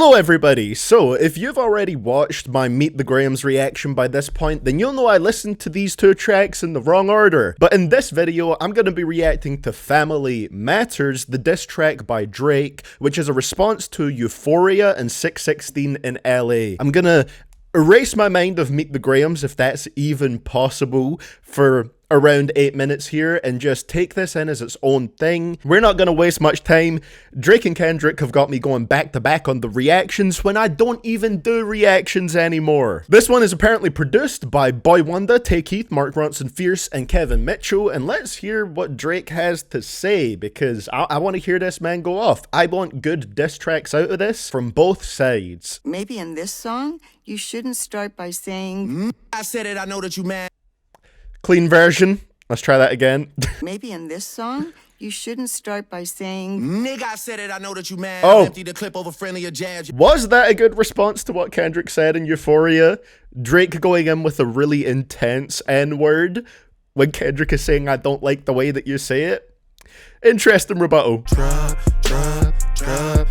Hello everybody, so if you've already watched my Meet the Grahams reaction by this point, then you'll know I listened to these two tracks in the wrong order. But in this video, I'm going to be reacting to Family Matters, the diss track by Drake, which is a response to Euphoria and 616 in LA. I'm gonna erase my mind of Meet the Grahams, if that's even possible, for around 8 minutes here and just take this in as its own thing. We're not going to waste much time. Drake and Kendrick have got me going back to back on the reactions when I don't even do reactions anymore. This one is apparently produced by Boy Wonder, Tay Keith, Mark Ronson Fierce, and Kevin Mitchell, and let's hear what Drake has to say, because I want to hear this man go off. I want good diss tracks out of this from both sides. Maybe in this song, you shouldn't start by saying, I said it, I know that you mad. Clean version. Let's try that again. Maybe in this song, you shouldn't start by saying, nigga, I said it, I know that you mad. Oh. Empty the clip over friendlier jabs. Was that a good response to what Kendrick said in Euphoria? Drake going in with a really intense N-word when Kendrick is saying, I don't like the way that you say it? Interesting rebuttal. Drop. I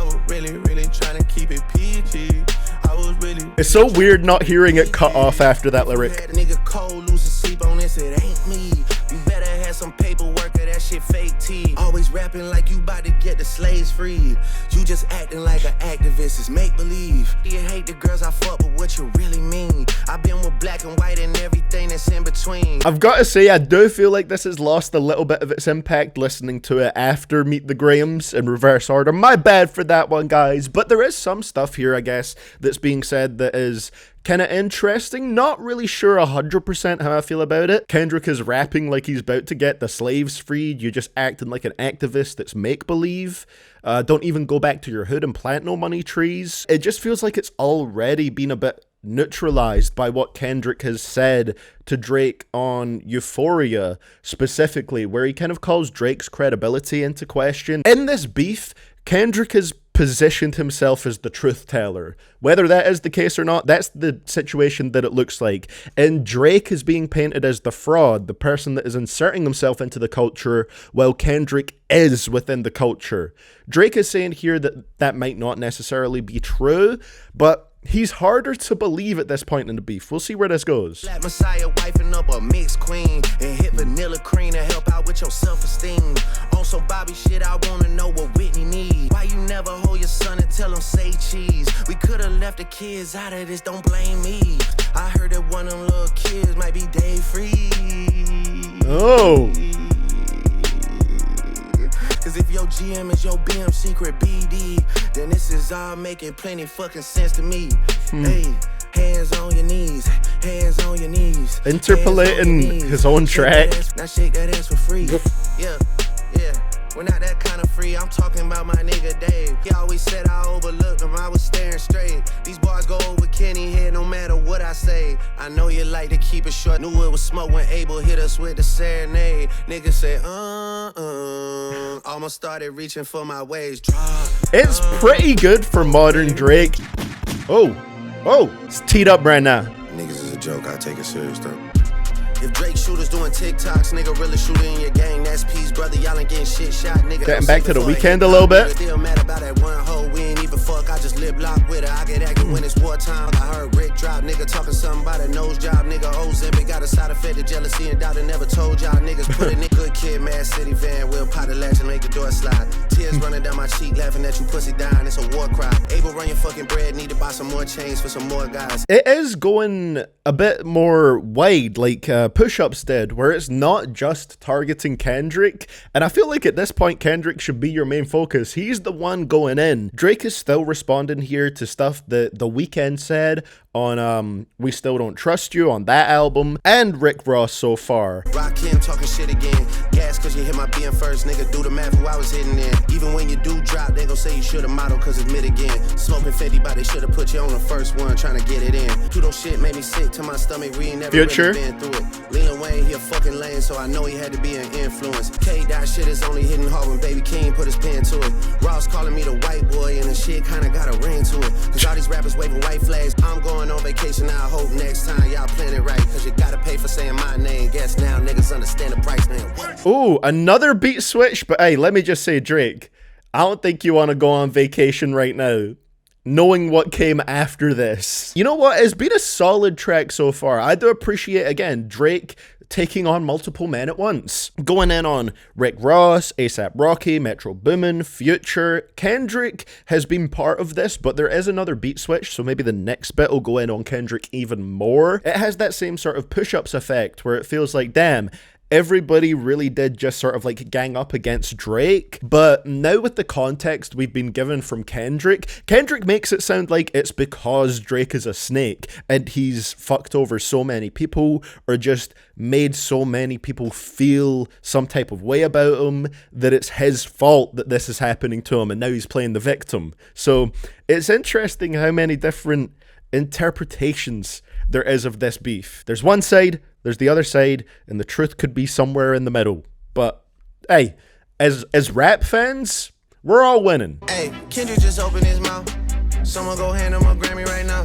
was really trying to keep it PG. I was really. It's so weird not hearing it cut off after that lyric. That nigga cold, losing sleep on this, it ain't me. You better have some paperwork or that shit fake tea. Always rapping like you about to get the slaves freed. You just acting like an activist, it's make believe. You hate the girls I fuck, but what you really mean? I've been with black and white and everything that's in between. I've got to say, I do feel like this has lost a little bit of its impact listening to it after Meet the Grahams in reverse order. My bad for that one, guys. But there is some stuff here, I guess, that's being said that is kind of interesting. Not really sure 100% how I feel about it. Kendrick is rapping like he's about to get the slaves freed. You're just acting like an activist that's make-believe. Don't even go back to your hood and plant no money trees. It just feels like it's already been a bit neutralized by what Kendrick has said to Drake on Euphoria specifically, where he kind of calls Drake's credibility into question. In this beef, Kendrick has positioned himself as the truth teller. Whether that is the case or not, that's the situation that it looks like. And Drake is being painted as the fraud, the person that is inserting himself into the culture, while Kendrick is within the culture. Drake is saying here that that might not necessarily be true, but he's harder to believe at this point in the beef. We'll see where this goes. Black Messiah wifing up a mixed queen and hit vanilla cream to help out with your self-esteem. On some Bobby shit, I wanna know what Whitney need. Why you never hold your son and tell him say cheese? We could've left the kids out of this, don't blame me. I heard that one of them little kids might be day free. Oh. Cause if your GM is your BM secret BD, then this is all making plenty fucking sense to me. Hey, hands on your knees, hands on your knees. Interpolating his own track. Now shake that ass for free. Yeah. We're not that kind of free, I'm talking about my nigga Dave. He always said I overlooked him, I was staring straight. These bars go over Kenny head no matter what I say. I know you like to keep it short, knew it was smoke when Abel hit us with the serenade. Niggas say, almost started reaching for my waist. It's pretty good for modern Drake. Oh, it's teed up right now. Niggas is a joke, I take it serious though. If Drake shooters doing TikToks, nigga really shooting in your gang, that's peace, brother. Y'all ain't getting shit shot, nigga. Getting back to the weekend a little bit. Still mad about that one hoe, we ain't even fuck. I just lip lock with her. I get active when it's wartime. I heard Rick drop, nigga talking something about a nose job, nigga. Ozempic got a side effect of jealousy and doubt. I never told y'all niggas put it in. Good kid, Mad City van, we'll pot the latch and make the door slide. Tears running down my cheek, laughing at you, pussy dying. It's a war cry. Abel, run your fucking bread. Need to buy some more chains for some more guys. It is going a bit more wide, like Push-Ups did, where it's not just targeting Kendrick. And I feel like at this point, Kendrick should be your main focus. He's the one going in. Drake is still responding here to stuff that The Weeknd said on We Still Don't Trust You on that album, and Rick Ross so far. Rock him talking shit again. Gas cause you hit my BM first, nigga. Do the math who I was hitting in. Even when you do drop, they gon' say you should've modeled cause it's mid again. Smoking 50, but they should've put you on the first one trying to get it in. Tudo shit made me sick to my stomach. We ain't never Future. really been through it. Lil Wayne, he a fucking lane, so I know he had to be an influence. K-Dot shit is only hitting hard when Baby King put his pen to it. Ross calling me the white boy and the shit kinda got a ring to it. Cause all these rappers waving white flags. I'm going on vacation, I hope next time y'all plan it right. Cause you gotta pay for saying my name. Guess now niggas understand the price now. Ooh, another beat switch, but hey, let me just say, Drake, I don't think you want to go on vacation right now, knowing what came after this. You know what? It's been a solid track so far. I do appreciate, again, Drake taking on multiple men at once. Going in on Rick Ross, A$AP Rocky, Metro Boomin, Future. Kendrick has been part of this, but there is another beat switch, so maybe the next bit will go in on Kendrick even more. It has that same sort of push-ups effect where it feels like, damn, everybody really did just sort of like gang up against Drake. But now with the context we've been given from Kendrick makes it sound like it's because Drake is a snake and he's fucked over so many people or just made so many people feel some type of way about him that it's his fault that this is happening to him and now he's playing the victim. So it's interesting how many different interpretations there is of this beef. There's one side, there's the other side, and the truth could be somewhere in the middle. But hey, as rap fans, we're all winning. Hey, Kendrick just opened his mouth. Someone go hand him a Grammy right now.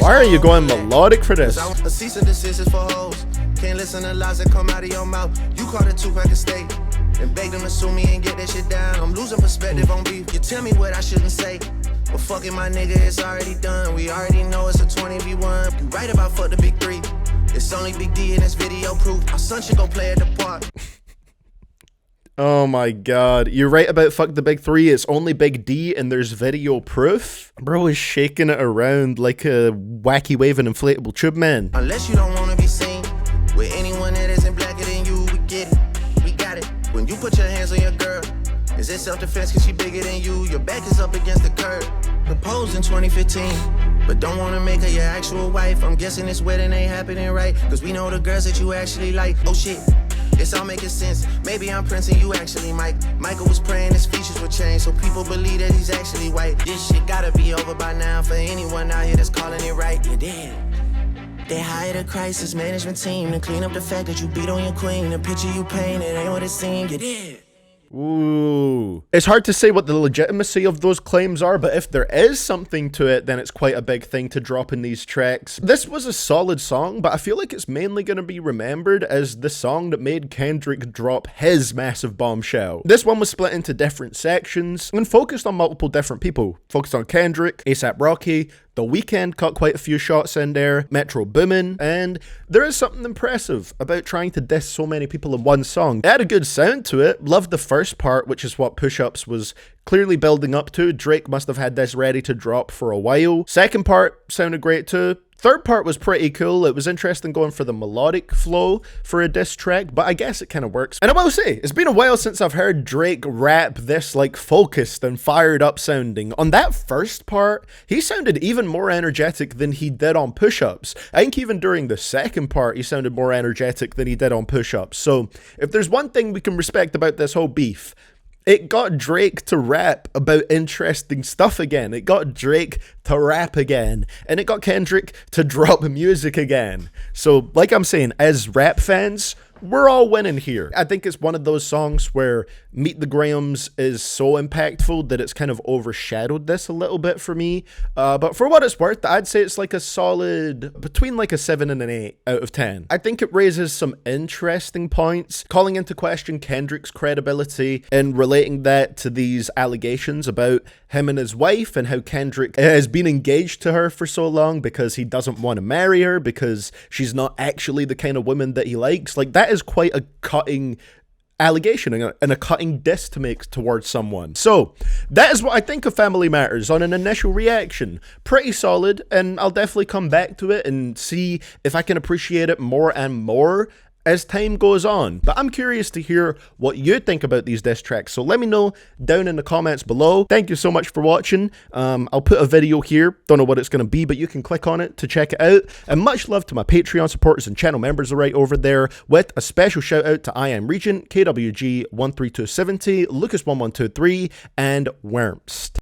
Why are you going melodic for this? A cease and desist is for hoes. Can't listen to lies that come out of your mouth. You caught a two-pack of steak and begged them to sue me and get that shit down. I'm losing perspective on beef. You tell me what I shouldn't say. But fucking my nigga, it's already done. We already know it's a 20v1. You right about fuck the big three. It's only Big D in this video proof. Our son should go play at the park. Oh my god. You're right about fuck the big three. It's only Big D and there's video proof. Bro is shaking it around like a wacky waving inflatable tube man. Unless you don't want to be seen with anyone that isn't blacker than you, we get it. We got it. When you put your hands on your girl, is it self-defense cause she bigger than you? Your back is up against the curb. Proposed in 2015, but don't wanna make her your actual wife. I'm guessing this wedding ain't happening right, cause we know the girls that you actually like. Oh shit, it's all making sense. Maybe I'm Prince and you actually Mike. Michael was praying his features would change, so people believe that he's actually white. This shit gotta be over by now for anyone out here that's calling it right. You did. They hired a crisis management team to clean up the fact that you beat on your queen. The picture you painted ain't what it seemed. You did. Ooh. It's hard to say what the legitimacy of those claims are, but if there is something to it, then it's quite a big thing to drop in these tracks. This was a solid song, but I feel like it's mainly going to be remembered as the song that made Kendrick drop his massive bombshell. This one was split into different sections and focused on multiple different people. Focused on Kendrick, A$AP Rocky, The Weeknd cut quite a few shots in there, Metro Boomin, and there is something impressive about trying to diss so many people in one song. It had a good sound to it. Loved the first part, which is what Push-Ups was clearly building up to. Drake must have had this ready to drop for a while. Second part sounded great too. Third part was pretty cool. It was interesting going for the melodic flow for a diss track, but I guess it kind of works. And I will say, it's been a while since I've heard Drake rap this like focused and fired up sounding. On that first part, he sounded even more energetic than he did on Push-Ups. I think even during the second part, he sounded more energetic than he did on Push-Ups. So if there's one thing we can respect about this whole beef, it got Drake to rap about interesting stuff again. It got Drake to rap again. And it got Kendrick to drop music again. So, like I'm saying, as rap fans, we're all winning here. I think it's one of those songs where Meet the Grahams is so impactful that it's kind of overshadowed this a little bit for me. But for what it's worth, I'd say it's like a solid, between like a 7 and an 8 out of 10. I think it raises some interesting points, calling into question Kendrick's credibility and relating that to these allegations about him and his wife and how Kendrick has been engaged to her for so long because he doesn't want to marry her because she's not actually the kind of woman that he likes. Like, that is quite a cutting allegation and a cutting diss to make towards someone. So that is what I think of Family Matters on an initial reaction. Pretty solid, and I'll definitely come back to it and see if I can appreciate it more and more as time goes on. But I'm curious to hear what you think about these diss tracks, so let me know down in the comments below. Thank you so much for watching. I'll put a video here, don't know what it's going to be, but you can click on it to check it out. And much love to my Patreon supporters and channel members right over there, with a special shout out to I Am Regent, KWG13270, Lucas1123, and Wormst.